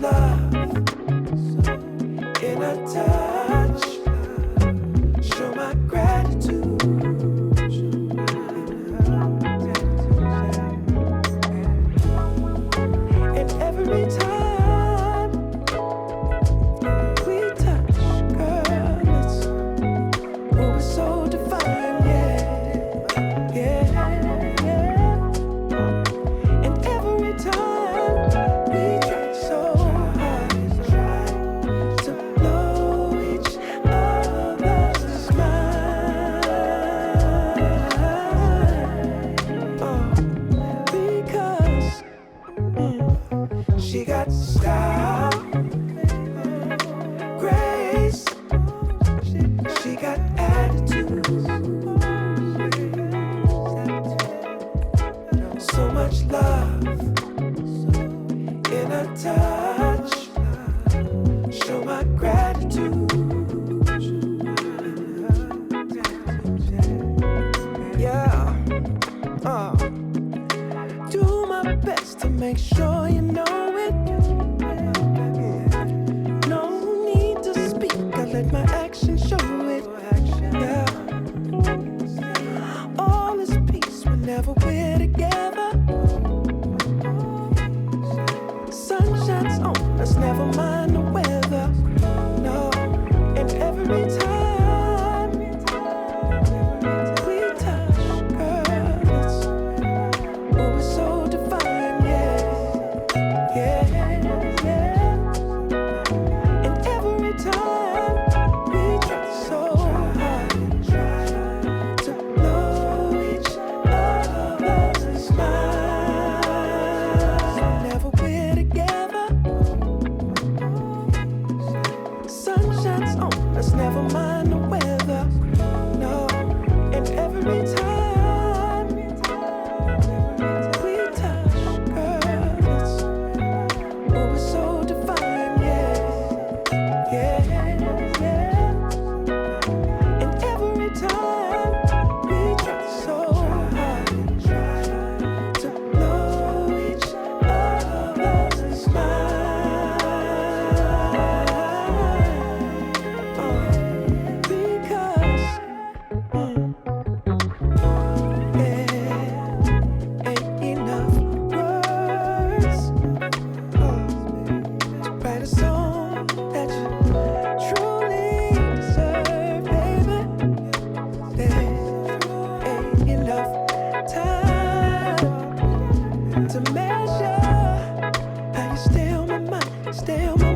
love in a touch. Show my gratitude. And every time we touch, girl, it's so divine, yeah, yeah, yeah. And every time we try so hard to blow each other's mind, because she got style, grace, she got attitude, so much love in a touch. Show my gratitude. Yeah, do my best to make sure you know it. No need to speak, I let my actions show it. Yeah, all is peace whenever we're together. Sun shines on us, never mind the weather. No, and every time we touch, girl, it's so divine, yeah, yeah, yeah. And every time we try so hard to blow each other's minds. Whenever we're together, sun shines on us, never mind the weather. No, and every time we touch, girl, it's so divine, yeah, yeah, yeah. And every time we try so hard to blow each other's mind, because there ain't enough words to write a song that you truly deserve, baby. There ain't enough time to measure how you stay on my mind, stay on my